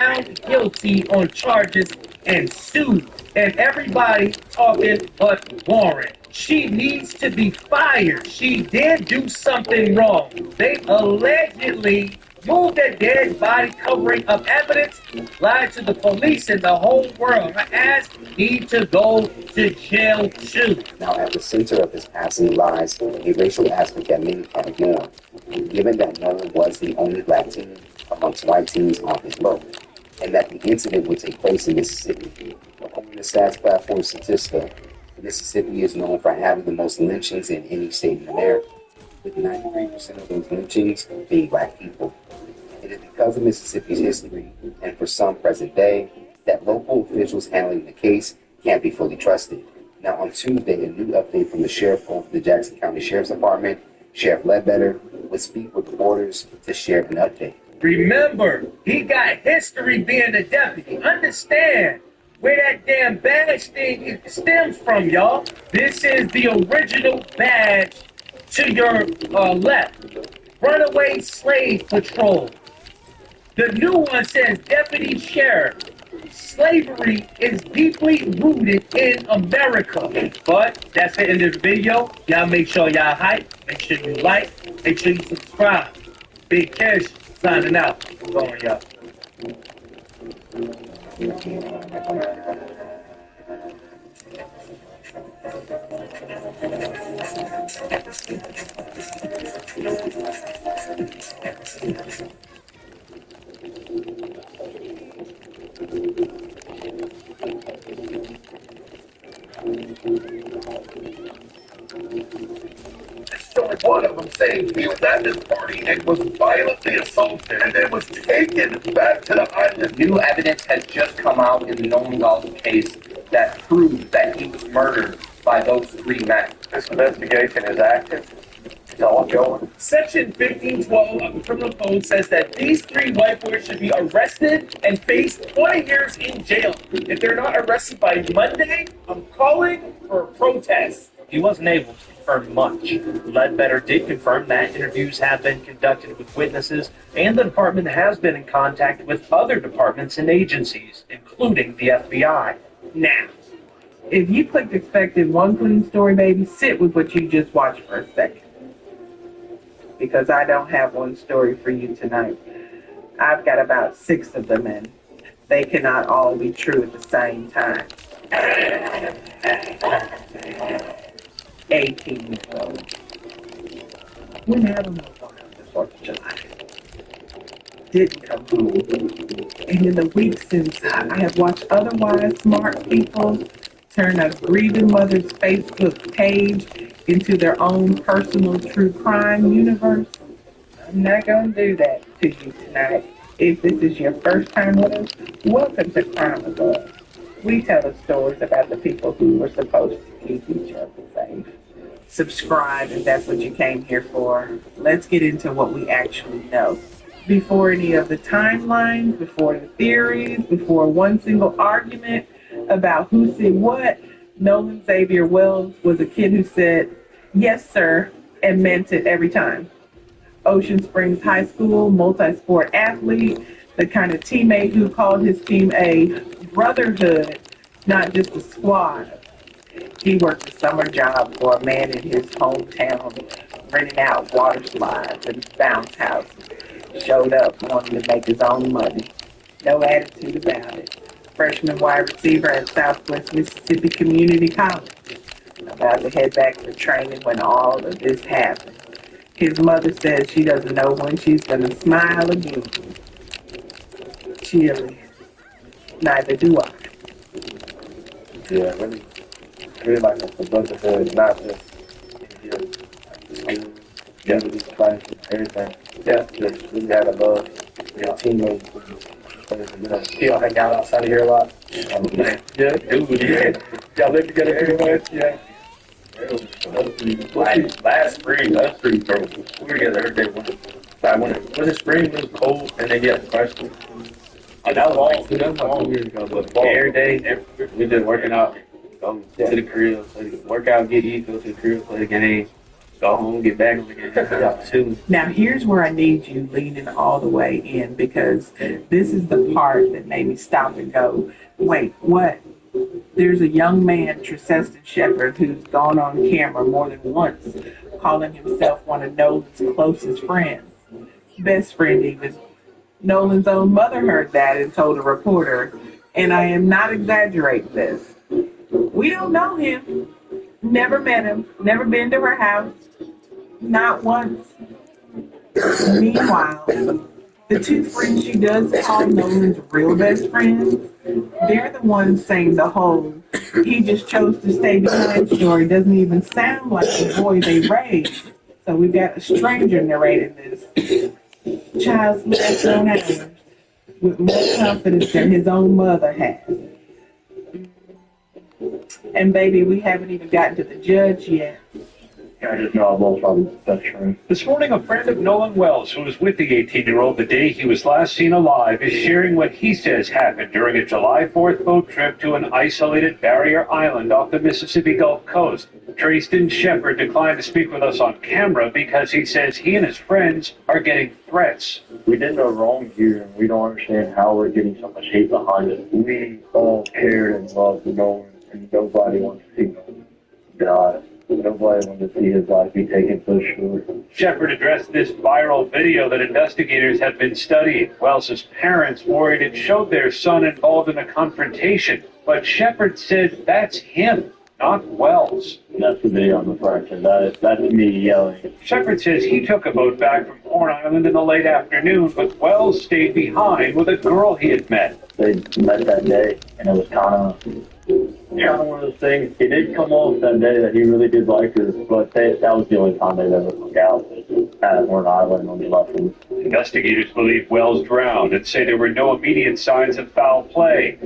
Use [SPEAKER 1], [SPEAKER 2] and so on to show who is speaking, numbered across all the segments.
[SPEAKER 1] found guilty on charges and sued. And everybody talking but Warren. She needs to be fired. She did do something wrong. They allegedly moved a dead body covering up evidence, lied to the police and the whole world. Her ass need to go to jail too.
[SPEAKER 2] Now, at the center of this passing lies a racial aspect that many can't ignore. Given that Nolan was the only black teen amongst white teens on his boat, and that the incident would take place in Mississippi. According to stats platform Statista, Mississippi is known for having the most lynchings in any state in America, with 93% of those lynchings being black people. It is because of Mississippi's history, and for some present day, that local officials handling the case can't be fully trusted. Now on Tuesday, a new update from the sheriff of the Jackson County Sheriff's Department, Sheriff Ledbetter, would speak with reporters to share an update.
[SPEAKER 1] Remember, he got history being a deputy. Understand where that damn badge thing stems from, y'all. This is the original badge to your left. Runaway Slave Patrol. The new one says Deputy Sheriff. Slavery is deeply rooted in America. But that's the end of the video. Y'all make sure y'all hype. Make sure you like. Make sure you subscribe. Big Cash signing out. I'm going, y'all.
[SPEAKER 3] One of them saying he was at this party and was violently assaulted and then was taken back to the island.
[SPEAKER 4] New evidence has just come out in the Nolan Wells case that proves that he was murdered by those three men.
[SPEAKER 3] This investigation is active. It's all going.
[SPEAKER 1] Section 1512 of the criminal code says that these three white boys should be arrested and face 20 years in jail. If they're not arrested by Monday, I'm calling for a protest.
[SPEAKER 5] He wasn't able to confirm much. Ledbetter did confirm that interviews have been conducted with witnesses, and the department has been in contact with other departments and agencies, including the FBI.
[SPEAKER 6] Now, if you clicked expected one clean story, baby, sit with what you just watched for a second. Because I don't have one story for you tonight. I've got about 6 of them, and they cannot all be true at the same time. 18 years old. When Adam was on the 4th of July, didn't come home. And in the weeks since, I have watched otherwise smart people turn a grieving mother's Facebook page into their own personal true crime universe. I'm not going to do that to you tonight. If this is your first time with us, welcome to Crime with Us. We tell the stories about the people who were supposed to keep each other safe. Subscribe if that's what you came here for. Let's get into what we actually know. Before any of the timelines, before the theories, before one single argument about who said what, Nolan Xavier Wells was a kid who said, "Yes, sir," and meant it every time. Ocean Springs High School, multi-sport athlete, the kind of teammate who called his team a brotherhood, not just a squad. He worked a summer job for a man in his hometown, renting out water slides and bounce houses. Showed up wanting to make his own money. No attitude about it. Freshman wide receiver at Southwest Mississippi Community College. About to head back to training when all of this happened. His mother says she doesn't know when she's going to smile again. Chilly. Neither do I.
[SPEAKER 7] Yeah, really like it's a brotherhood, not just everything.
[SPEAKER 4] Yeah.
[SPEAKER 7] Just really had a love, teammates.
[SPEAKER 4] Y'all hang out outside of here a lot?
[SPEAKER 7] Yeah,
[SPEAKER 4] Dude, yeah. Y'all live together pretty much? Yeah.
[SPEAKER 3] Last spring, we were together every day. Was it spring? It was cold, and then freshman.
[SPEAKER 7] that was like 2 years ago. But
[SPEAKER 3] Every day,
[SPEAKER 7] we did working out, go to the crib, work out, get eat, go to the crib, play the game.
[SPEAKER 5] Go home, get back on again. Soon.
[SPEAKER 6] Now, here's where I need you leaning all the way in because this is the part that made me stop and go, wait, what? There's a young man, Tristan Shepard, who's gone on camera more than once, calling himself one of Nolan's closest friends. Best friend, even. Nolan's own mother heard that and told a reporter, and I am not exaggerating this. We don't know him, never met him, never been to her house, not once. Meanwhile, the two friends she does call Nolan's real best friends, they're the ones saying the whole he just chose to stay behind story doesn't even sound like the boy they raised. So we've got a stranger narrating this child's last known hours with more confidence than his own mother has. And baby, we haven't even gotten to the judge yet.
[SPEAKER 7] I just know I'm all from best friend.
[SPEAKER 5] This morning, a friend of Nolan Wells, who was with the 18-year-old the day he was last seen alive, is sharing what he says happened during a July 4th boat trip to an isolated barrier island off the Mississippi Gulf Coast. Tristan Shepard declined to speak with us on camera because he says he and his friends are getting threats.
[SPEAKER 7] We did no wrong here, and we don't understand how we're getting so much hate behind it. We all cared and loved Nolan, and nobody wants to see him die. Nobody wanted to see his life be taken so short.
[SPEAKER 5] Shepard addressed this viral video that investigators have been studying. Wells' parents worried it showed their son involved in a confrontation, but Shepard said that's him, not Wells.
[SPEAKER 7] That's the video I'm referring to. That's me yelling.
[SPEAKER 5] Shepard says he took a boat back from Horn Island in the late afternoon, but Wells stayed behind with a girl he had met.
[SPEAKER 7] They met that day, and it was kind of one of those things. It did come off that day that he really did like her, but that was the only time they'd ever hung out at Horn Island on the left.
[SPEAKER 5] Investigators believe Wells drowned and say there were no immediate signs of foul play.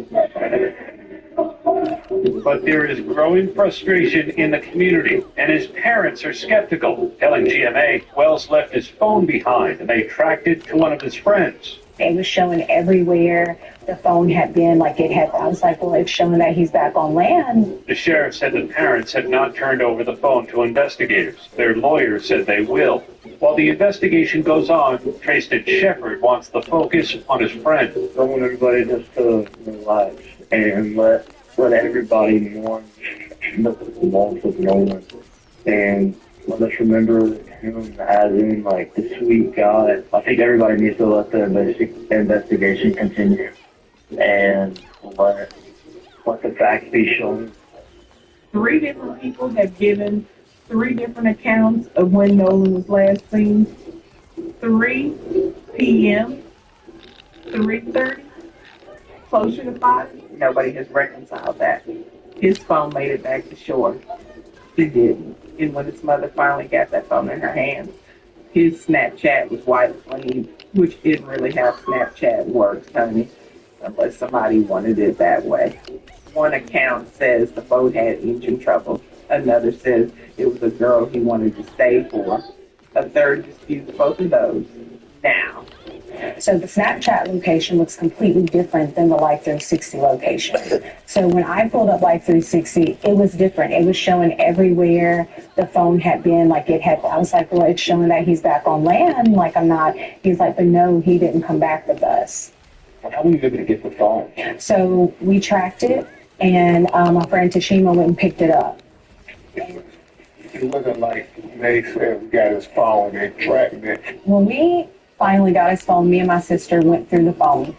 [SPEAKER 5] But there is growing frustration in the community, and his parents are skeptical, telling GMA Wells left his phone behind and they tracked it to one of his friends.
[SPEAKER 8] It was showing everywhere the phone had been, like it had. I was like, well, it's showing that he's back on land.
[SPEAKER 5] The sheriff said the parents had not turned over the phone to investigators. Their lawyer said they will. While the investigation goes on, Tristan Shepard wants the focus on his friend.
[SPEAKER 7] I want everybody just to relax and let everybody mourn the loss of Nolan. And let us remember him as in, like, the sweet guy. I think everybody needs to let the investigation continue and let the facts be shown.
[SPEAKER 6] 3 different people have given 3 different accounts of when Nolan was last seen. 3 p.m., 3:30, closer to 5. Nobody has reconciled that. His phone made it back to shore. It didn't. And when his mother finally got that phone in her hands, his Snapchat was wiped clean, which isn't really how Snapchat works, honey, unless somebody wanted it that way. One account says the boat had engine trouble. Another says it was a girl he wanted to stay for. A third disputes both of those. Now,
[SPEAKER 8] So the Snapchat location looks completely different than the Life 360 location. So when I pulled up Life 360, it was different. It was showing everywhere the phone had been, like it had. I was like, well, it's showing that he's back on land. Like I'm not. He's like, but no, he didn't come back with us.
[SPEAKER 7] How were you able to get the phone?
[SPEAKER 8] So we tracked it, and my friend Tashima went and picked it up.
[SPEAKER 3] It wasn't like they said we got his phone, they tracked it.
[SPEAKER 8] When we finally got his phone, me and my sister went through the phone.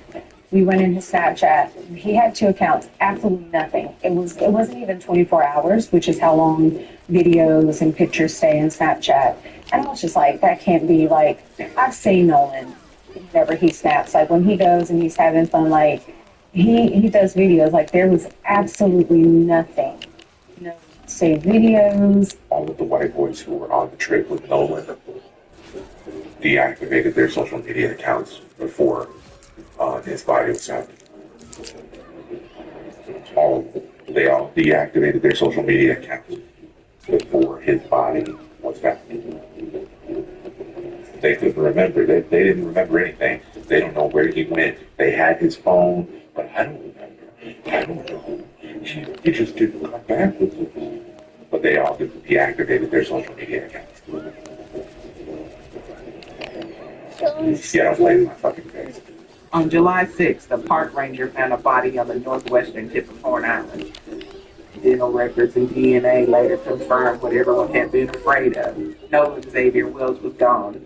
[SPEAKER 8] We went into Snapchat. He had 2 accounts, absolutely nothing. It wasn't even 24 hours, which is how long videos and pictures stay in Snapchat. And I was just like, that can't be. Like, I've seen Nolan whenever he snaps. Like when he goes and he's having fun, like he does videos. Like there was absolutely nothing. No saved videos.
[SPEAKER 9] All of the white boys who were on the trip with Nolan deactivated their social media accounts before his body was found. They all deactivated their social media accounts before his body was found. They couldn't remember. They didn't remember anything. They don't know where he went. They had his phone, but I don't remember. I don't know. He just didn't come back with it. But they all deactivated their social media accounts. Yeah, don't play in my fucking face.
[SPEAKER 6] On July 6th, a park ranger found a body on the northwestern tip of Horn Island. Dental records and DNA later confirmed what everyone had been afraid of. Nolan Xavier Wells was gone.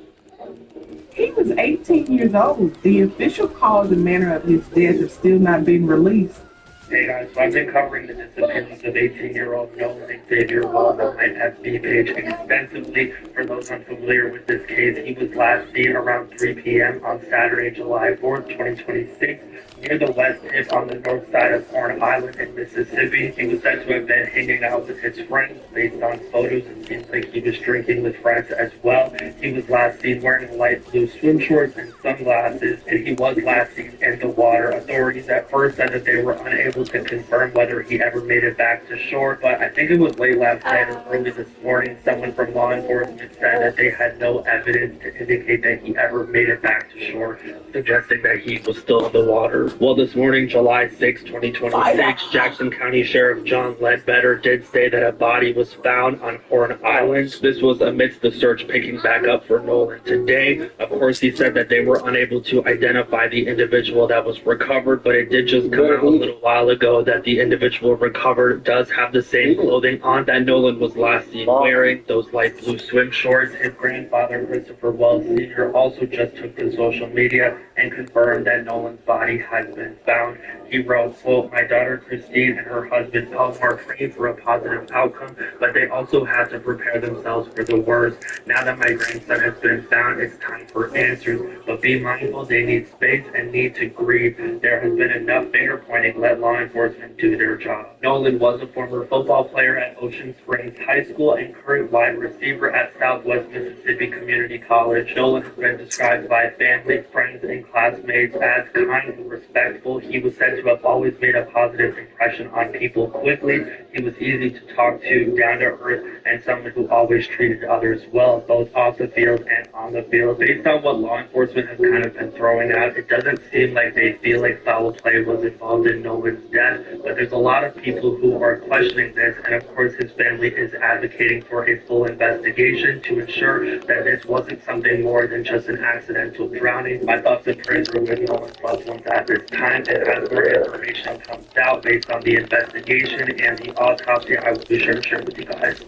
[SPEAKER 6] He was 18 years old. The official cause and manner of his death have still not been released.
[SPEAKER 5] Hey guys, so I've been covering the disappearance of 18-year-old Nolan Xavier Wells on my FB page extensively. For those unfamiliar with this case, he was last seen around 3 p.m. on Saturday, July 4th, 2026, near the west tip on the north side of Horn Island in Mississippi. He was said to have been hanging out with his friends. Based on photos, it seems like he was drinking with friends as well. He was last seen wearing light blue swim shorts and sunglasses, and he was last seen in the water. Authorities at first said that they were unable to confirm whether he ever made it back to shore, but I think it was late last night or early this morning, someone from law enforcement said that they had no evidence to indicate that he ever made it back to shore, suggesting that he was still in the water. Well, this morning, July 6, 2026, Jackson County Sheriff John Ledbetter did say that a body was found on Horn Island. This was amidst the search picking back up for Nolan today. Of course, he said that they were unable to identify the individual that was recovered, but it did just come out a little while ago that the individual recovered does have the same clothing on that Nolan was last seen wearing, those light blue swim shorts. His grandfather, Christopher Wells Sr., also just took to social media and confirmed that Nolan's body has been found. He wrote, quote, "My daughter Christine and her husband Elmore prayed for a positive outcome, but they also had to prepare themselves for the worst. Now that my grandson has been found, it's time for answers. But be mindful, they need space and need to grieve. There has been enough finger pointing. Let law enforcement do their job." Nolan was a former football player at Ocean Springs High School and current wide receiver at Southwest Mississippi Community College. Nolan has been described by family, friends, and classmates as kind and respectful. He was said to have always made a positive impression on people quickly. He was easy to talk to, down to earth, and someone who always treated others well, both off the field and on the field. Based on what law enforcement has kind of been throwing out, it doesn't seem like they feel like foul play was involved in Nolan's death, but there's a lot of people who are questioning this, and of course his family is advocating for a full investigation to ensure that this wasn't something more than just an accidental drowning. My thoughts and prayers are with Nolan's loved ones at this time, and as more information comes out based on the investigation and the autopsy, I will be sure to share with you guys.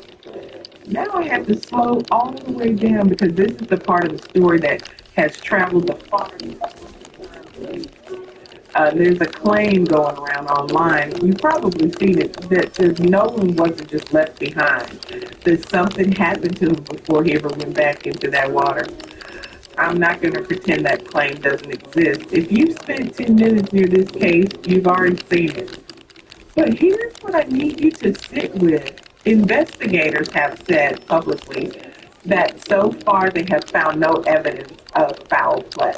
[SPEAKER 6] Now I have to slow all the way down because this is the part of the story that has traveled the farthest. There's a claim going around online. You've probably seen it that says Nolan wasn't just left behind. That something happened to him before he ever went back into that water. I'm not going to pretend that claim doesn't exist. If you spent 10 minutes near this case, you've already seen it. But here's what I need you to sit with. Investigators have said publicly that so far they have found no evidence of foul play.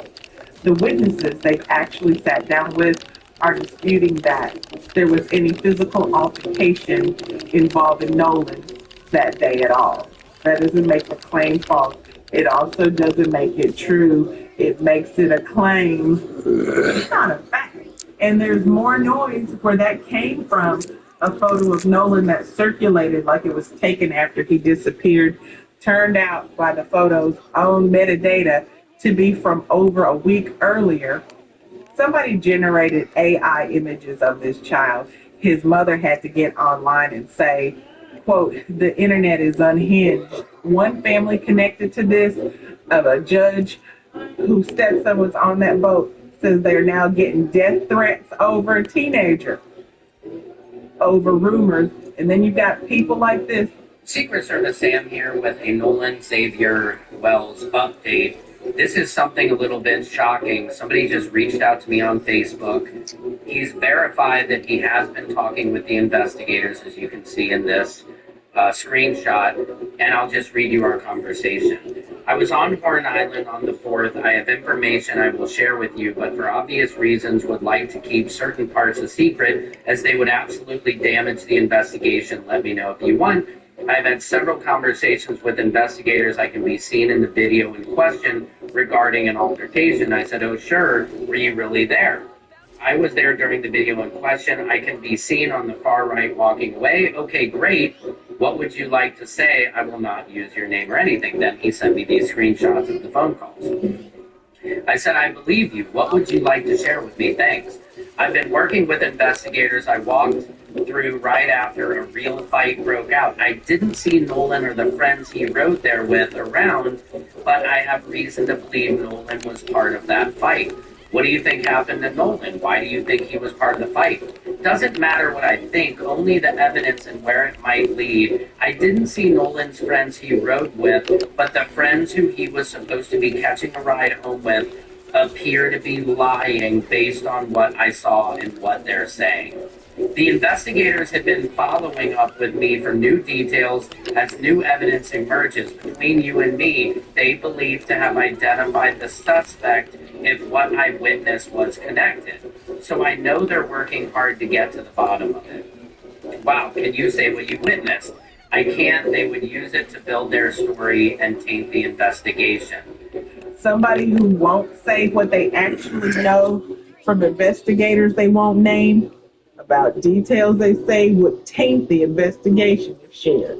[SPEAKER 6] The witnesses they've actually sat down with are disputing that there was any physical altercation involving Nolan that day at all. That doesn't make the claim false. It also doesn't make it true. It makes it a claim. It's not a fact. And there's more noise where that came from. A photo of Nolan that circulated like it was taken after he disappeared turned out by the photo's own metadata to be from over a week earlier. Somebody generated AI images of this child. His mother had to get online and say, quote, "The internet is unhinged." One family connected to this, of a judge whose stepson was on that boat, says they're now getting death threats over a teenager, over rumors. And then you've got people like this.
[SPEAKER 10] Secret Service Sam here with a Nolan Xavier Wells update. This is something a little bit shocking. Somebody just reached out to me on Facebook. He's verified that he has been talking with the investigators, as you can see in this screenshot, and I'll just read you our conversation. "I was on Horn Island on the 4th. I have information I will share with you, but for obvious reasons would like to keep certain parts a secret as they would absolutely damage the investigation. Let me know if you want. I've had several conversations with investigators. I can be seen in the video in question regarding an altercation." I said, "Oh, sure. Were you really there?" "I was there during the video in question. I can be seen on the far right walking away." "Okay, great. What would you like to say?" "I will not use your name or anything." Then he sent me these screenshots of the phone calls. I said, I believe you. What would you like to share with me? Thanks. I've been working with investigators. I walked through right after a real fight broke out. I didn't see Nolan or the friends he rode there with around, but I have reason to believe Nolan was part of that fight. What do you think happened to Nolan? Why do you think he was part of the fight? Doesn't matter what I think, only the evidence and where it might lead. I didn't see Nolan's friends he rode with, but the friends who he was supposed to be catching a ride home with appear to be lying based on what I saw and what they're saying. The investigators have been following up with me for new details as new evidence emerges. Between you and me, they believe to have identified the suspect if what I witnessed was connected. So I know they're working hard to get to the bottom of it. Wow, can you say what you witnessed? I can't. They would use it to build their story and taint the investigation.
[SPEAKER 6] Somebody who won't say what they actually know from investigators they won't name about details they say would taint the investigation if shared.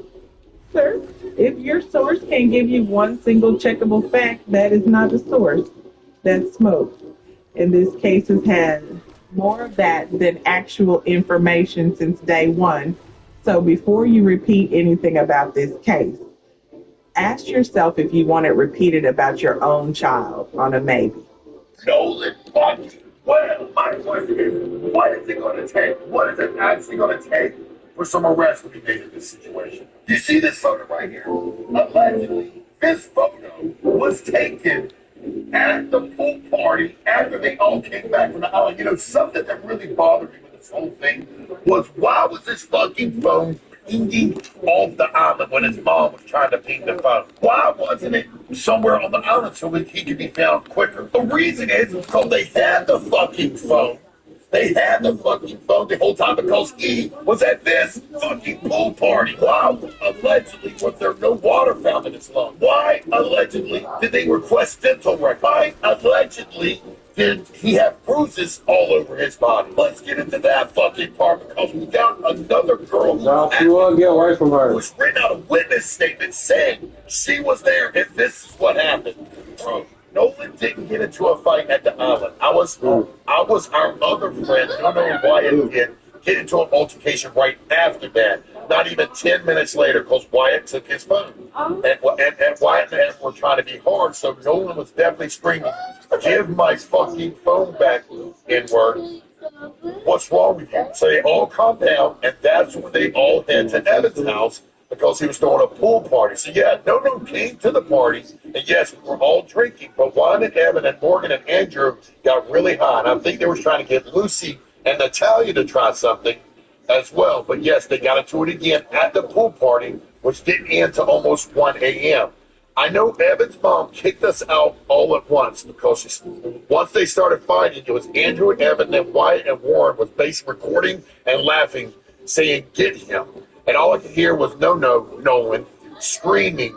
[SPEAKER 6] Sir, if your source can't give you one single checkable fact, that is not a source. That's smoke. And this case has had more of that than actual information since day one. So before you repeat anything about this case, ask yourself if you want it repeated about your own child on a maybe.
[SPEAKER 3] Nolan Bucky. Well, my question is, what is it going to take? What is it actually going to take for some arrest to be made in this situation? You see this photo right here? Allegedly, this photo was taken at the pool party after they all came back from the island. You know, something that really bothered me with this whole thing was why was this fucking phone pinging off the island when his mom was trying to ping the phone? Why wasn't it somewhere on the island so he could be found quicker? The reason is because they had the fucking phone. They had the fucking phone the whole time because he was at this fucking pool party. Why, allegedly, was there no water found in his lung? Why, allegedly, did they request dental records? Why, allegedly, did he have bruises all over his body? Let's get into that fucking part because we got another girl
[SPEAKER 11] get away from her.
[SPEAKER 3] who's written out a witness statement saying she was there and this is what happened. Bro, Nolan didn't get into a fight at the island. I was our other friend, Nono and Wyatt, did get into an altercation right after that. Not even 10 minutes later, because Wyatt took his phone. And Wyatt and Ed were trying to be hard, so Nolan was definitely screaming, "Give my fucking phone back, N-word. What's wrong with you?" So they all calmed down, and that's when they all head to Evan's house because he was throwing a pool party. So yeah, no came to the party, and yes, we were all drinking, but Juan and Evan and Morgan and Andrew got really high, and I think they were trying to get Lucy and Natalia to try something as well. But yes, they got into it again at the pool party, which didn't end to almost 1 a.m. I know Evan's mom kicked us out all at once because once they started fighting, it was Andrew and Evan, and Wyatt and Warren was basically recording and laughing, saying, "Get him." And all I could hear was Nolan screaming,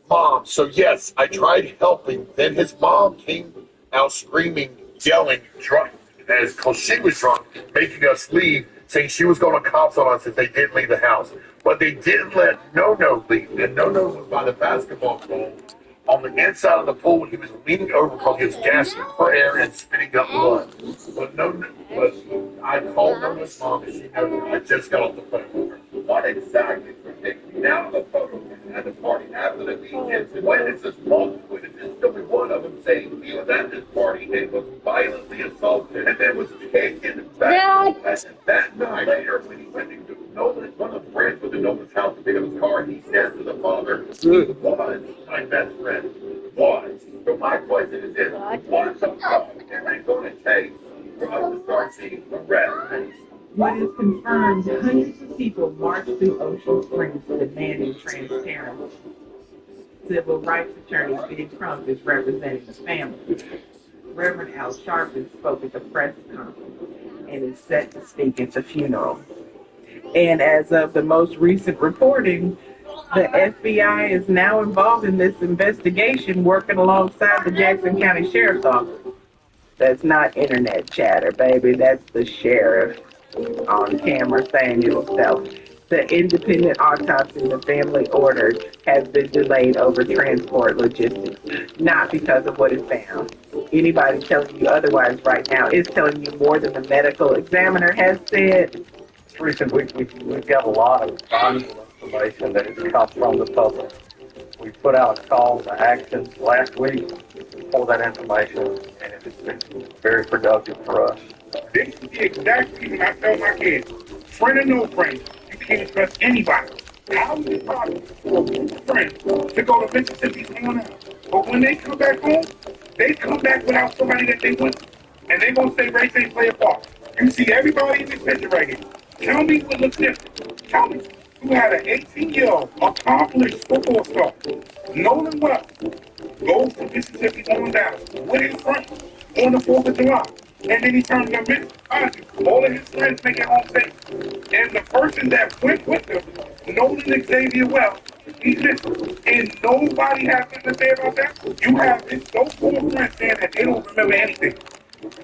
[SPEAKER 3] "Mom." So yes, I tried helping. Then his mom came out screaming, yelling, drunk, because she was drunk, making us leave, saying she was going to cops on us if they didn't leave the house. But they didn't let No leave. And No was by the basketball goal on the inside of the pool when he was leaning over because he was gasping for air and spitting up blood. But I called Nona's mom and she knows I just got off the phone with her. What exactly protect me? Now the photo at the party after the weekend. Witnesses, multiple witnesses, only one of them saying he was at this party and was violently assaulted and then was taken back that night. Later, when he went to Nolan, one of the friends with the Nolan's house to pick up his car, he said to the father, "He was my best friend." Was. So my question is this: what the fuck is it going to take for us to start seeing arrests?
[SPEAKER 6] What is confirmed, hundreds of people marched through Ocean Springs demanding transparency. Civil rights attorney Big Trump is representing the family. Reverend Al Sharpton spoke at the press conference and is set to speak at the funeral. And as of the most recent reporting, the FBI is now involved in this investigation, working alongside the Jackson County Sheriff's Office. That's not internet chatter, baby. That's the sheriff on camera saying it himself. The independent autopsy the family ordered has been delayed over transport logistics, not because of what is found. Anybody telling you otherwise right now is telling you more than the medical examiner has said.
[SPEAKER 12] Teresa, we've got a lot of valuable information that has come from the public. We put out a call to action last week for that information, and it has been very productive for us.
[SPEAKER 13] This is the exact reason I tell my kids, friend or no friend, you can't trust anybody. How is it possible for a group of friends to go to Mississippi someone else, but when they come back home, they come back without somebody that they went, and they gonna say race ain't play a part. You see everybody in this picture right here. Tell me what looks different. Tell me who had an 18-year-old accomplished football star, Nolan Wells, goes to Mississippi on down with his friends on the 4th of July. And then he turns up missing. All of his friends make it home safe. And the person that went with him, Nolan Xavier Wells, he's missing. And nobody has nothing to say about that. You have those 4 friends saying that they don't remember anything.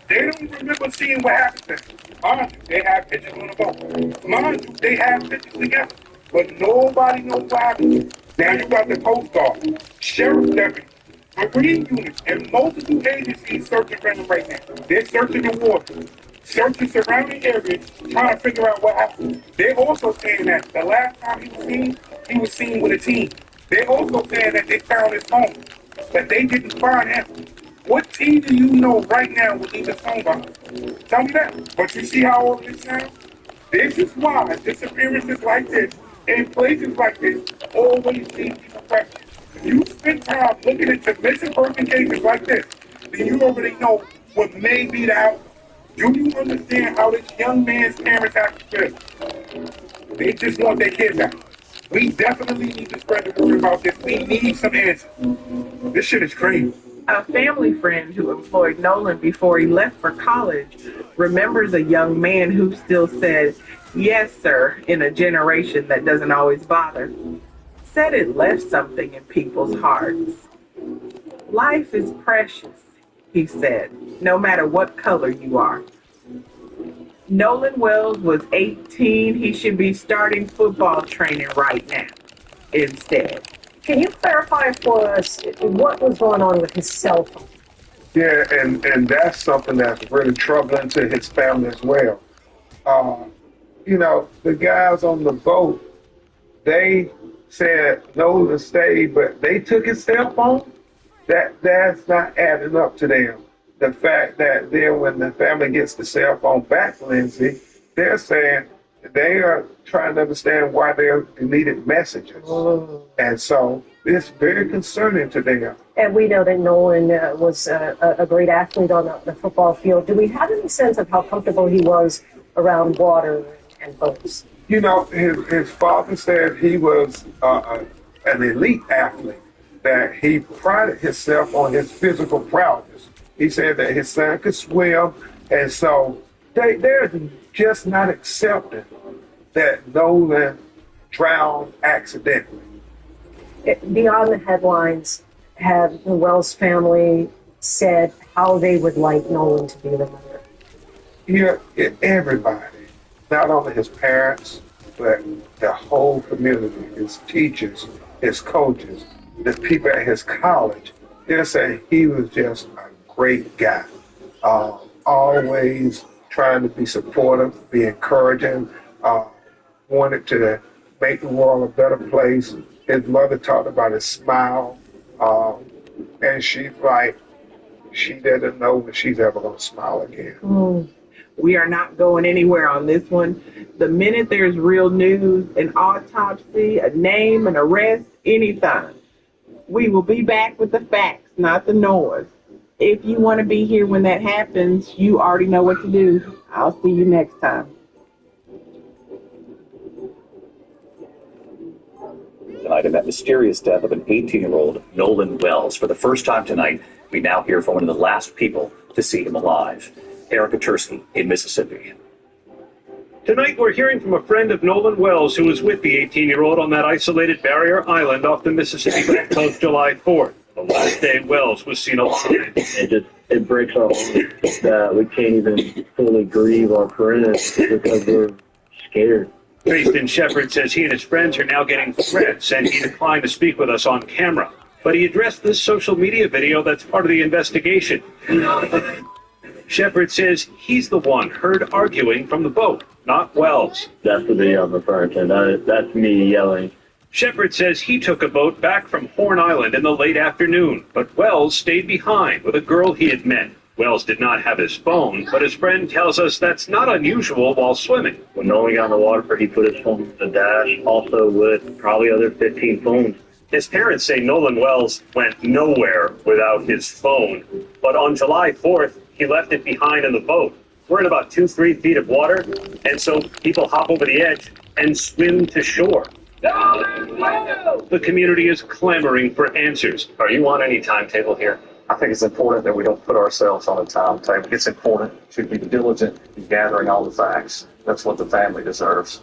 [SPEAKER 13] They don't remember seeing what happened to them. Mind you, they have pictures on the boat. Mind you, they have pictures together. But nobody knows what happened. Now you got the Coast Guard, Sheriff Deputy, Marine units, and multiple agencies searching for him right now. They're searching the water, searching surrounding areas, trying to figure out what happened. They're also saying that the last time he was seen with a team. They're also saying that they found his phone, but they didn't find him. What team do you know right now would leave his phone behind? Tell me that. But you see how all this sounds? This is why disappearances like this, in places like this, always seem to be questioned. You spend time looking into missing person cases like this, then you already know what may be the outcome. Do you understand how this young man's parents have to feel? They just want their kids out. We definitely need to spread the word about this. We need some answers. This shit is crazy.
[SPEAKER 6] A family friend who employed Nolan before he left for college remembers a young man who still said, "Yes, sir," in a generation that doesn't always bother. Said it left something in people's hearts. Life is precious, he said, no matter what color you are. Nolan Wells was 18. He should be starting football training right now instead.
[SPEAKER 14] Can you clarify for us what was going on with his cell phone?
[SPEAKER 11] Yeah, and that's something that's really troubling to his family as well. The guys on the boat, they said Nolan stayed, but they took his cell phone. That's not adding up to them. The fact that then when the family gets the cell phone back, Lindsay, they're saying they are trying to understand why they're deleted messages. And so it's very concerning to them.
[SPEAKER 14] And we know that Nolan was a great athlete on the football field. Do we have any sense of how comfortable he was around water and boats?
[SPEAKER 11] His father said he was an elite athlete, that he prided himself on his physical prowess. He said that his son could swim, and so they're just not accepting that Nolan drowned accidentally.
[SPEAKER 14] Beyond the headlines, have the Wells family said how they would like Nolan to be remembered?
[SPEAKER 11] Everybody, not only his parents, but the whole community, his teachers, his coaches, the people at his college, they're saying he was just a great guy. Always trying to be supportive, be encouraging, wanted to make the world a better place. His mother talked about his smile, and she's like, she doesn't know when she's ever going to smile again.
[SPEAKER 6] We are not going anywhere on this one. The minute there's real news, an autopsy, a name, an arrest, anytime, we will be back with the facts, not the noise. If you want to be here when that happens, you already know what to do. I'll see you next time.
[SPEAKER 15] Tonight, in that mysterious death of an 18-year-old Nolan Wells. For the first time tonight, we now hear from one of the last people to see him alive. Erica Tursky in Mississippi.
[SPEAKER 16] Tonight, we're hearing from a friend of Nolan Wells who was with the 18-year-old on that isolated barrier island off the Mississippi Gulf Coast July 4th. The last day Wells was seen alive.
[SPEAKER 7] It breaks our heart that we can't even fully grieve our friends because we're scared.
[SPEAKER 16] Based in Shepherd says he and his friends are now getting threats, and he declined to speak with us on camera. but he addressed this social media video that's part of the investigation. Shepard says he's the one heard arguing from the boat, not Wells.
[SPEAKER 7] That's the video I'm referring to. That's me yelling.
[SPEAKER 16] Shepard says he took a boat back from Horn Island in the late afternoon, but Wells stayed behind with a girl he had met. Wells did not have his phone, but his friend tells us that's not unusual while swimming.
[SPEAKER 7] When Nolan got in the water, he put his phone in the dash, also with probably other 15 phones.
[SPEAKER 16] His parents say Nolan Wells went nowhere without his phone, but on July 4th, he left it behind in the boat. We're in about 2-3 feet of water, and so people hop over the edge and swim to shore. The community is clamoring for answers.
[SPEAKER 15] Are you on any timetable here? I think it's important that we don't put ourselves on a timetable. It's important to be diligent in gathering all the facts. That's what the family deserves.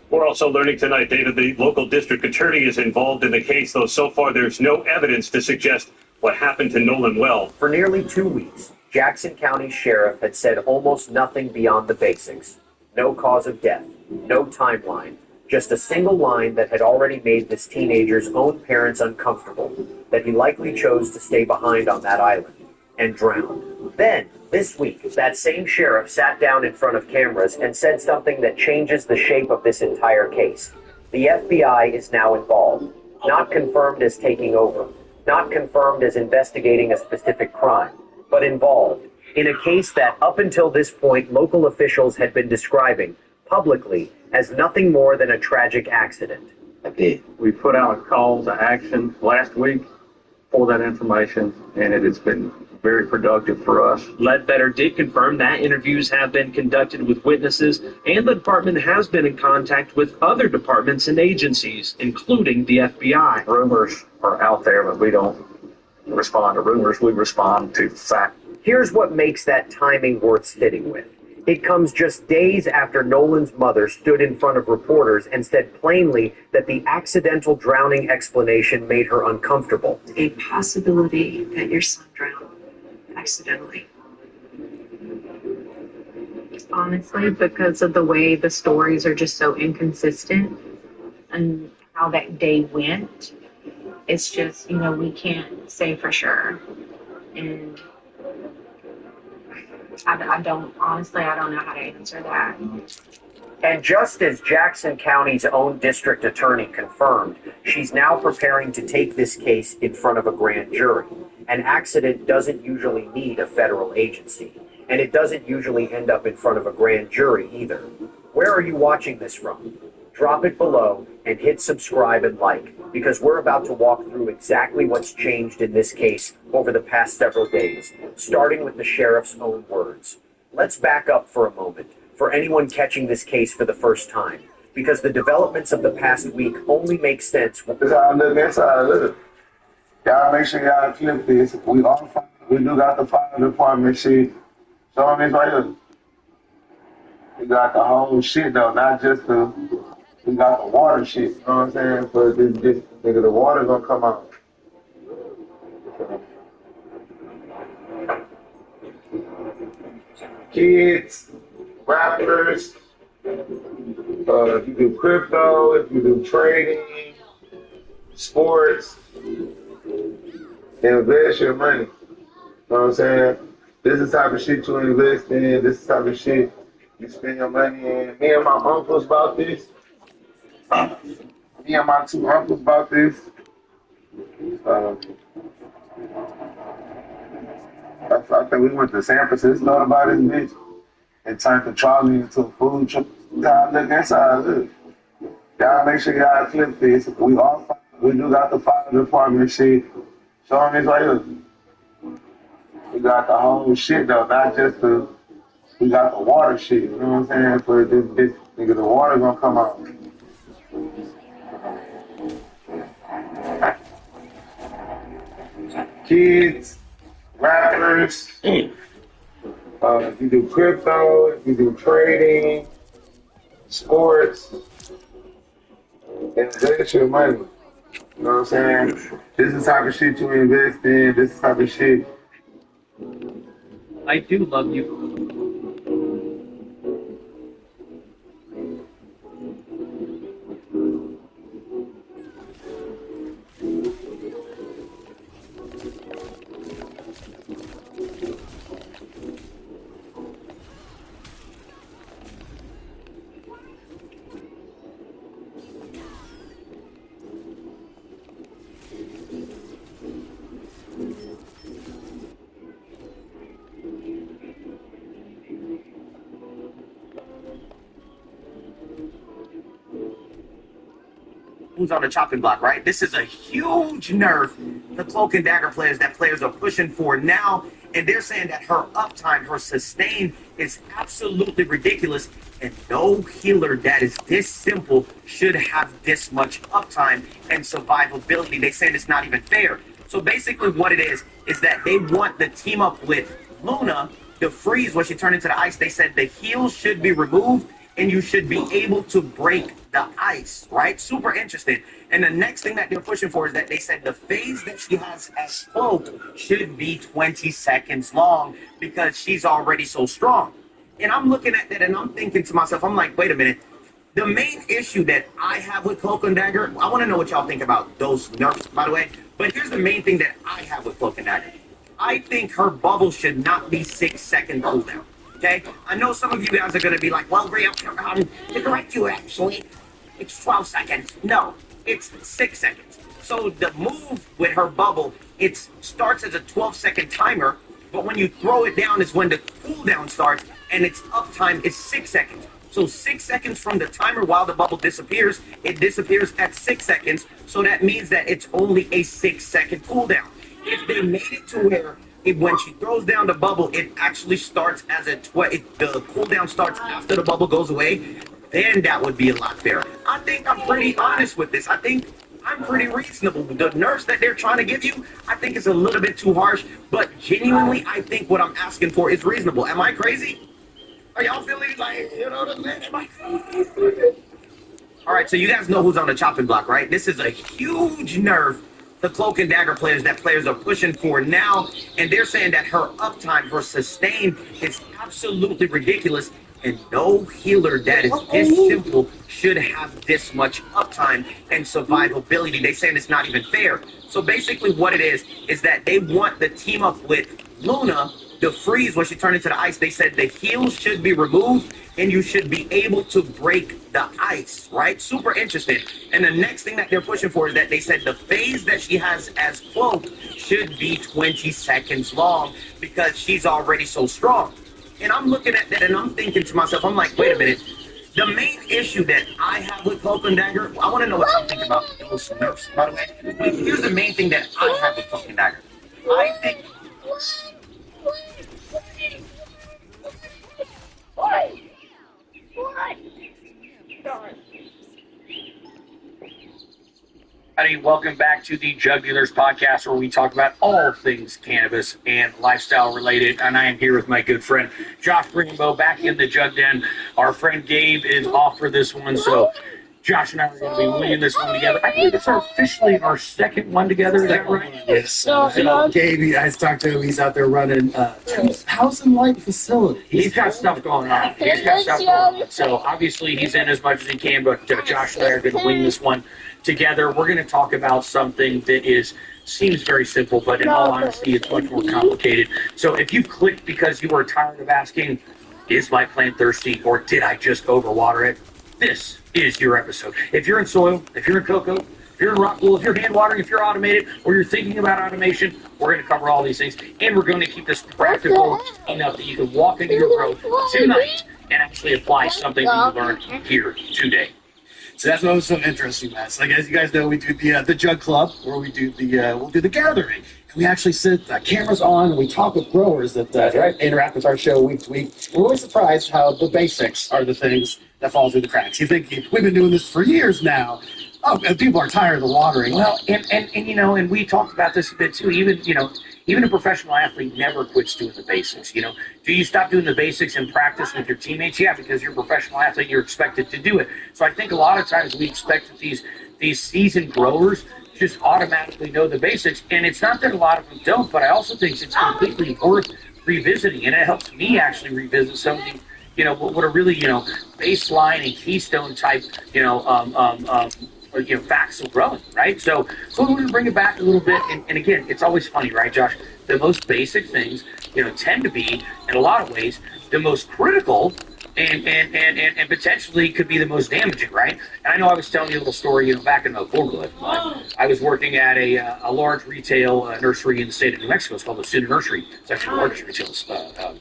[SPEAKER 16] We're also learning tonight, David, the local district attorney is involved in the case, though so far there's no evidence to suggest what happened to Nolan Wells.
[SPEAKER 17] For nearly 2 weeks, Jackson County Sheriff had said almost nothing beyond the basics. No cause of death, no timeline, just a single line that had already made this teenager's own parents uncomfortable, that he likely chose to stay behind on that island and drowned. Then, this week, that same sheriff sat down in front of cameras and said something that changes the shape of this entire case. The FBI is now involved, not confirmed as taking over, not confirmed as investigating a specific crime, but involved in a case that up until this point local officials had been describing publicly as nothing more than a tragic accident.
[SPEAKER 12] We put out a call to action last week for that information, and it has been very productive for us.
[SPEAKER 5] Ledbetter did confirm that interviews have been conducted with witnesses, and the department has been in contact with other departments and agencies, including the FBI.
[SPEAKER 12] Rumors are out there, but we don't respond to rumors. We respond to fact.
[SPEAKER 17] Here's what makes that timing worth sitting with. It comes just days after Nolan's mother stood in front of reporters and said plainly that the accidental drowning explanation made her uncomfortable.
[SPEAKER 18] A possibility that your son drowned accidentally. Honestly, because of the way the stories are just so inconsistent and how that day went, it's just, we can't say for sure. And I don't know how to answer that.
[SPEAKER 17] And just as Jackson County's own district attorney confirmed, she's now preparing to take this case in front of a grand jury. An accident doesn't usually need a federal agency, and it doesn't usually end up in front of a grand jury either. Where are you watching this from? Drop it below and hit subscribe and like, because we're about to walk through exactly what's changed in this case over the past several days, starting with the sheriff's own words. Let's back up for a moment for anyone catching this case for the first time, because the developments of the past week only make sense.
[SPEAKER 11] That's how I look. That's how I look. Y'all make sure y'all clip this. We do got the fire department shit. Show them this right here. We got the whole shit though, not just we got the water shit. You know what I'm saying? But this nigga, the water gonna come out. Kids, rappers, if you do crypto, if you do trading, sports, invest your money. You know what I'm saying? This is the type of shit you invest in. This is the type of shit you spend your money in. Me and my uncles about this. Me and my two uncles about this. I think we went to San Francisco about this bitch and turned the trolley into a food truck. Y'all look, that's how I look. Y'all make sure y'all clip this. We do got the fire department shit. Show them this right here. We got the whole shit though, not just we got the water shit. You know what I'm saying? For this nigga, the water gonna come out. Kids, rappers, if you do crypto, if you do trading, sports, invest your money. You know what I'm saying? This is the type of shit you invest in. This is the type of shit.
[SPEAKER 5] I do love you.
[SPEAKER 19] who's on the chopping block, right? This is a huge nerf the Cloak and Dagger players are pushing for now. And they're saying that her uptime, her sustain is absolutely ridiculous. And no healer that is this simple should have this much uptime and survivability. They saying it's not even fair. So basically what it is that they want the team up with Luna, the freeze when she turned into the ice. They said the heal should be removed and you should be able to break the ice, right? Super interesting. And the next thing that they're pushing for is that they said the phase that she has as Cloak should be 20 seconds long because she's already so strong. And I'm looking at that and I'm thinking to myself, I'm like, wait a minute. The main issue that I have with Cloak and Dagger, I want to know what y'all think about those nerfs, by the way. But here's the main thing that I have with Cloak and Dagger. I think her bubble should not be 6-second cooldown. Okay? I know some of you guys are going to be like, well, Ray, to correct you, actually, it's 12 seconds. No, it's 6 seconds. So the move with her bubble, it starts as a 12-second timer, but when you throw it down is when the cooldown starts, and its uptime is 6 seconds. So 6 seconds from the timer while the bubble disappears, it disappears at 6 seconds, so that means that it's only a 6-second cooldown. If they made it to where when she throws down the bubble, it actually starts as the cooldown starts after the bubble goes away, then that would be a lot fairer. I think I'm pretty honest with this. I think I'm pretty reasonable. The nerfs that they're trying to give you, I think is a little bit too harsh, but genuinely, I think what I'm asking for is reasonable. Am I crazy? Are y'all feeling like, you know what I'm saying? Am I crazy? All right, so you guys know who's on the chopping block, right? This is a huge nerf the Cloak and Dagger players are pushing for now, and they're saying that her uptime, her sustain is absolutely ridiculous, and no healer that is this simple should have this much uptime and survivability. They're saying it's not even fair. So basically what it is that they want the team up with Luna, the freeze when she turned into the ice. They said the heal should be removed and you should be able to break the ice, right? Super interesting. And the next thing that they're pushing for is that they said the phase that she has as Cloak should be 20 seconds long because she's already so strong. And I'm looking at that and I'm thinking to myself, I'm like, wait a minute. The main issue that I have with Cloak and Dagger, I want to know what you think about those nerfs, by the way. But here's the main thing that I have with Cloak and Dagger. I think...
[SPEAKER 5] Howdy, welcome back to the Jugulars podcast, where we talk about all things cannabis and lifestyle related. And I am here with my good friend Josh Rainbow back in the Jug Den. Our friend Gabe is off for this one, so Josh and I are going to be winning this one together. I think it's officially our second one together. Is that right?
[SPEAKER 20] Yes. So Gabe, you guys talked to him. He's out there running 2,000-light facility.
[SPEAKER 5] He's got stuff going on. So obviously he's in as much as he can, but Josh and I are going to win this one together. We're going to talk about something that seems very simple, but in all honesty, it's much more complicated. So if you clicked because you were tired of asking, is my plant thirsty, or did I just overwater it? This is your episode. If you're in soil, if you're in cocoa, if you're in rock wool, if you're hand watering, if you're automated, or you're thinking about automation, we're going to cover all these things, and we're going to keep this practical enough that you can walk into your growth tonight and actually apply something that you learned here today.
[SPEAKER 20] So that's what was so interesting, man. So, like, as you guys know, we do the Jug Club, where we do we'll do the gathering. And we actually sit cameras on, and we talk with growers that interact with our show week to week. We're always surprised how the basics are the things that fall through the cracks. You think we've been doing this for years now. Oh, and people are tired of the watering.
[SPEAKER 5] Well, and we talked about this a bit too. Even a professional athlete never quits doing the basics. Do you stop doing the basics in practice with your teammates? Yeah, because you're a professional athlete, you're expected to do it. So I think a lot of times we expect that these seasoned growers just automatically know the basics, and it's not that a lot of them don't, but I also think it's completely worth revisiting, and it helps me actually revisit some of the what are really baseline and keystone type facts of growing, right? So we're going to bring it back a little bit, and again, it's always funny, right, Josh? The most basic things, tend to be, in a lot of ways, the most critical and potentially could be the most damaging, right? And I know I was telling you a little story, back in the Florida. I was working at a large retail nursery in the state of New Mexico. It's called the Student Nursery. It's actually the largest retail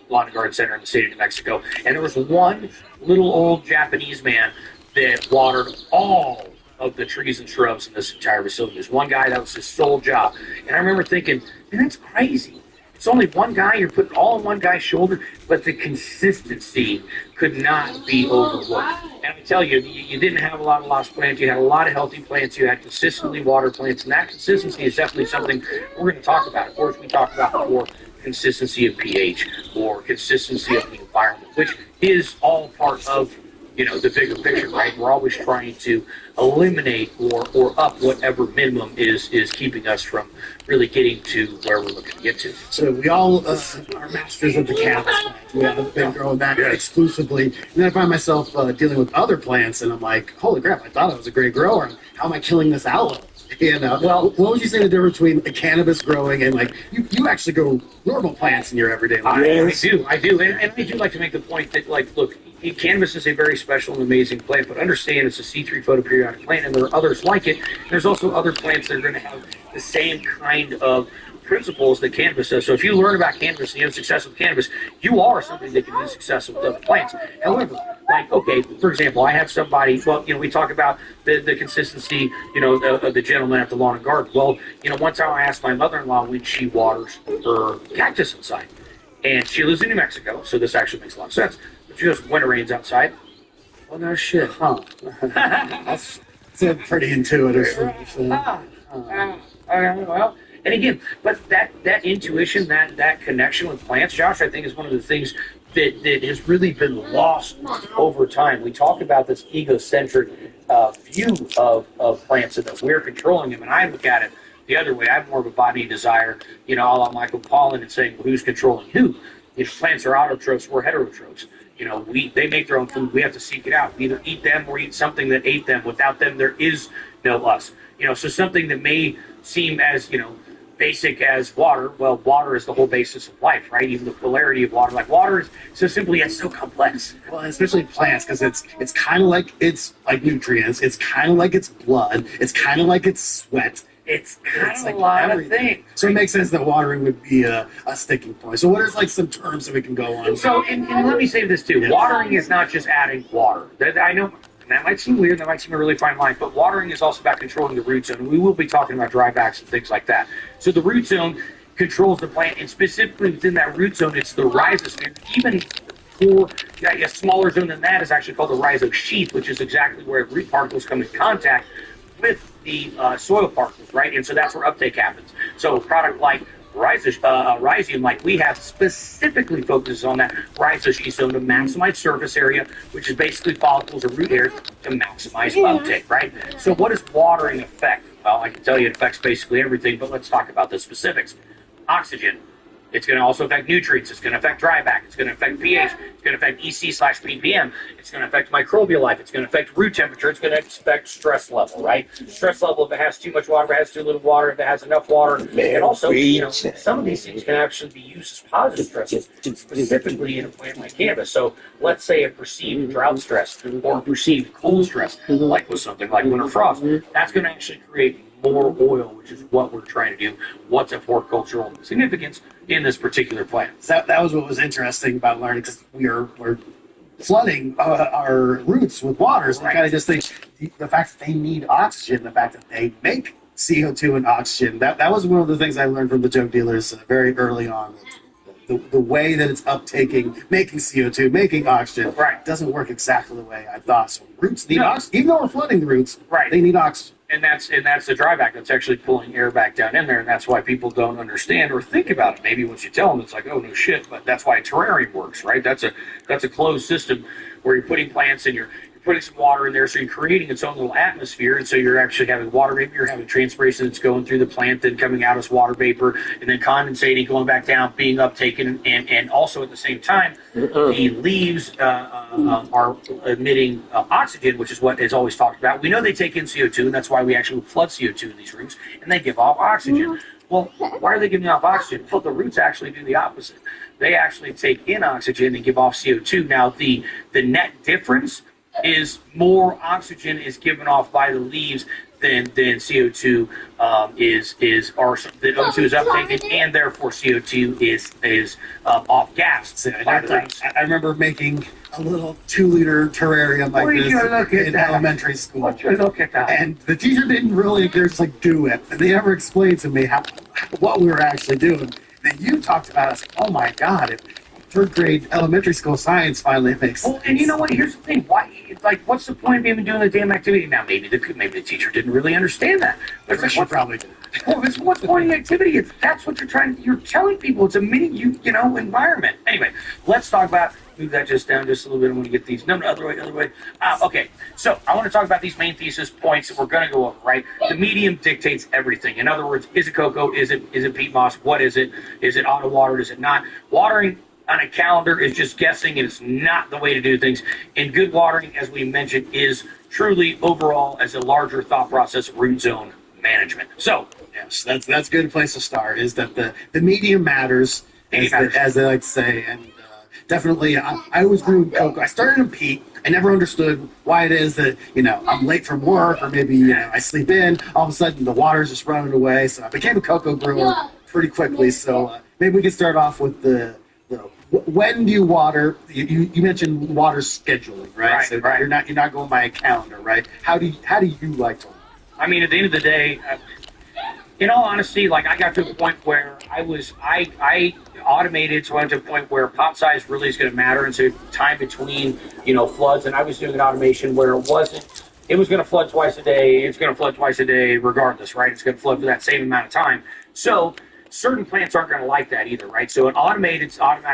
[SPEAKER 5] lawn and garden center in the state of New Mexico. And there was one little old Japanese man that watered all of the trees and shrubs in this entire facility. There's one guy, that was his sole job. And I remember thinking, man, that's crazy. It's only one guy, you're putting all on one guy's shoulder, but the consistency could not be overlooked. And I tell you, you didn't have a lot of lost plants. You had a lot of healthy plants. You had consistently watered plants. And that consistency is definitely something we're going to talk about. Of course, we talked about before consistency of pH or consistency of the environment, which is all part of the bigger picture, right? We're always trying to eliminate or up whatever minimum is keeping us from really getting to where we're looking to get to.
[SPEAKER 20] So we all are masters of the cannabis plant. We have been growing that exclusively. And then I find myself dealing with other plants, and I'm like, holy crap, I thought I was a great grower. And how am I killing this aloe? Well, what would you say the difference between the cannabis growing and you actually grow normal plants in your everyday life?
[SPEAKER 5] I do. And I do like to make the point that, look, cannabis is a very special and amazing plant, but understand it's a C3 photoperiodic plant, and there are others like it. There's also other plants that are going to have the same kind of principles that cannabis does. So if you learn about cannabis and you have success with cannabis, you are somebody that can be successful with other plants. However, okay, for example, I have somebody, we talk about the consistency, of the gentleman at the lawn and garden. Well, one time I asked my mother-in-law when she waters her cactus inside, and she lives in New Mexico, so this actually makes a lot of sense. She goes, when it rains outside. Well, no shit, huh?
[SPEAKER 20] That's pretty intuitive.
[SPEAKER 5] Well, and again, but that intuition, that connection with plants, Josh, I think is one of the things that has really been lost over time. We talk about this egocentric view of plants and that we're controlling them, and I look at it the other way. I have more of a body desire, a la Michael Pollan, and saying, well, who's controlling who? Plants are autotrophs, we're heterotrophs. They make their own food. We have to seek it out. We either eat them or eat something that ate them. Without them, there is no us. So something that may seem as, basic as water, well, water is the whole basis of life, right? Even the polarity of water. Like water is so simply yet so complex.
[SPEAKER 20] Well, especially plants, because it's kind of like it's like nutrients. It's kind of like it's blood. It's kind of like it's sweat.
[SPEAKER 5] It's kind of a lot of things.
[SPEAKER 20] So it makes sense that watering would be a sticking point. So what are some terms that we can go on?
[SPEAKER 5] So, and let me say this too. Watering is not just adding water. I know that might seem weird. That might seem a really fine line. But watering is also about controlling the root zone. We will be talking about drybacks and things like that. So the root zone controls the plant, and specifically within that root zone, it's the rhizosphere. Even a smaller zone than that is actually called the rhizosheath, which is exactly where root particles come in contact with the soil particles, right? And so that's where uptake happens. So a product like Rhizium, like we have, specifically focuses on that rhizosheath zone to maximize surface area, which is basically follicles or root hairs, to maximize uptake, right? So what does watering affect? Well, I can tell you it affects basically everything, but let's talk about the specifics. Oxygen. It's going to also affect nutrients. It's going to affect dryback. It's going to affect pH. It's going to affect EC/ppm. It's going to affect microbial life. It's going to affect root temperature. It's going to affect stress level, right? Stress level, if it has too much water, if it has too little water, if it has enough water. And also, some of these things can actually be used as positive stresses, specifically in a plant like cannabis. So let's say a perceived drought stress or perceived cold stress, like with something like winter frost. That's going to actually create more oil, which is what we're trying to do. What's of horticultural significance in this particular plant?
[SPEAKER 20] So that was what was interesting about learning, because we're flooding our roots with water. So you kind of just think the fact that they need oxygen, the fact that they make CO2 and oxygen, that was one of the things I learned from the drug dealers very early on. The way that it's making CO2, making oxygen, doesn't work exactly the way I thought. So roots need oxygen. Even though we're flooding the roots, they need oxygen.
[SPEAKER 5] And that's the dryback that's actually pulling air back down in there, and that's why people don't understand or think about it. Maybe once you tell them, it's like, oh no shit, but that's why a terrarium works, right? That's a closed system where you're putting plants and you're putting some water in there, so you're creating its own little atmosphere, and so you're actually having water vapor, you're having transpiration that's going through the plant, then coming out as water vapor, and then condensating, going back down, being uptaken, and also at the same time, the leaves are emitting oxygen, which is what is always talked about. We know they take in CO2, and that's why we actually flood CO2 in these roots, and they give off oxygen. Well, why are they giving off oxygen? Well, the roots actually do the opposite. They actually take in oxygen and give off CO2. Now, the net difference is more oxygen is given off by the leaves then CO2 is or the O2 is uptaken, and therefore CO2 is off gas.
[SPEAKER 20] I remember making a little 2-liter terrarium like this in elementary school.
[SPEAKER 5] Would you look at that?
[SPEAKER 20] And the teacher didn't really just like do it. And they never explained to me what we were actually doing. And then you talked about us. Oh my God! Third grade elementary school science finally makes sense.
[SPEAKER 5] Well, and you know what? Here's the thing. Why? Like, what's the point of even doing the damn activity? Now, maybe the teacher didn't really understand that. But it's like,
[SPEAKER 20] probably did.
[SPEAKER 5] Well, what's the point of the activity? That's what you're telling people. It's a mini, environment. Anyway, let's talk about. Move that just down just a little bit. I'm going to get these. No, other way. Okay, so I want to talk about these main thesis points that we're going to go over, right? The medium dictates everything. In other words, is it cocoa? Is it peat moss? What is it? Is it auto watered? Is it not? Watering on a calendar is just guessing, and it's not the way to do things. And good watering, as we mentioned, is truly overall as a larger thought process root zone management. So
[SPEAKER 20] yes, that's a good place to start. Is that the medium matters, as they like to say, and definitely I always grew in cocoa. I started in peat. I never understood why it is that I'm late from work, or maybe I sleep in. All of a sudden the water's just running away. So I became a cocoa grower pretty quickly. So maybe we can start off with the when do you water? You mentioned water scheduling, right? So
[SPEAKER 5] right.
[SPEAKER 20] You're not going by a calendar, right? How do you like to water?
[SPEAKER 5] I mean, at the end of the day, in all honesty, like I got to a point where I automated, so I went to a point where pot size really is going to matter, and so time between floods, and I was doing an automation where it was going to flood twice a day. It's going to flood twice a day regardless, right? It's going to flood for that same amount of time. So certain plants aren't going to like that either, right? So an automatic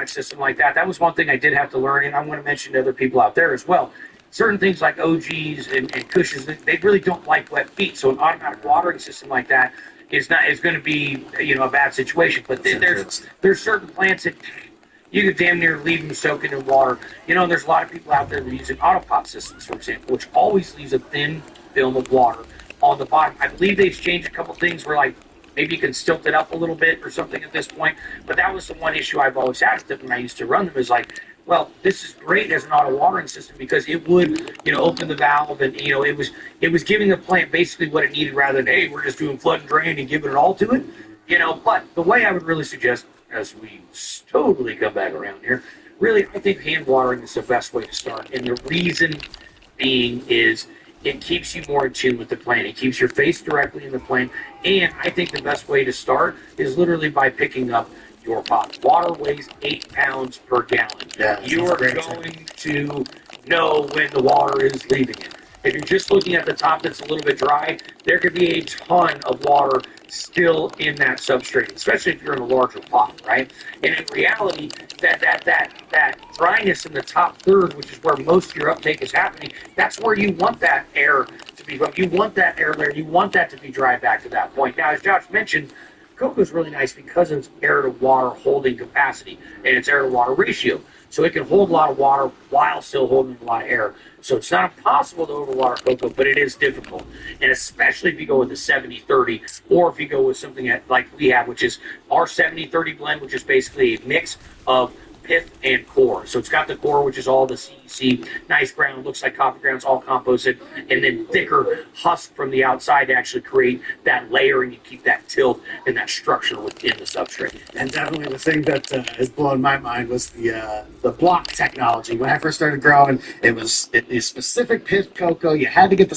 [SPEAKER 5] system like that was one thing I did have to learn, and I want to mention to other people out there as well. Certain things like OGs and cushions, they really don't like wet feet. So an automatic watering system like that is going to be a bad situation. But there's certain plants that you could damn near leave them soaking in water. There's a lot of people out there that are using autopot systems, for example, which always leaves a thin film of water on the bottom. I believe they've changed a couple things where maybe you can stilt it up a little bit or something at this point. But that was the one issue I've always had with it when I used to run them, is like, well, this is great as an auto watering system because it would, open the valve, and it was giving the plant basically what it needed rather than, hey, we're just doing flood and drain and giving it all to it. But the way I would really suggest, as we totally come back around here, really, I think hand watering is the best way to start. And the reason being is it keeps you more in tune with the plant. It keeps your face directly in the plant. And I think the best way to start is literally by picking up your pot. Water weighs 8 pounds per gallon.
[SPEAKER 20] Yeah,
[SPEAKER 5] you are going to know when the water is leaving it. If you're just looking at the top that's a little bit dry, there could be a ton of water still in that substrate, especially if you're in a larger pot, right? And in reality, that dryness in the top third, which is where most of your uptake is happening, that's where you want that air to be. You want that air there. You want that to be dry back to that point. Now, as Josh mentioned, cocoa is really nice because of its air to water holding capacity and its air to water ratio. So it can hold a lot of water while still holding a lot of air. So it's not impossible to overwater cocoa, but it is difficult. And especially if you go with the 70-30, or if you go with something like we have, which is our 70-30 blend, which is basically a mix of pith and core. So it's got the core, which is all the CEC, nice ground, looks like coffee grounds, all composted, and then thicker husk from the outside to actually create that layering and keep that tilt and that structure within the substrate.
[SPEAKER 20] And definitely the thing that has blown my mind was the block technology. When I first started growing, it was a specific pith cocoa. You had to get the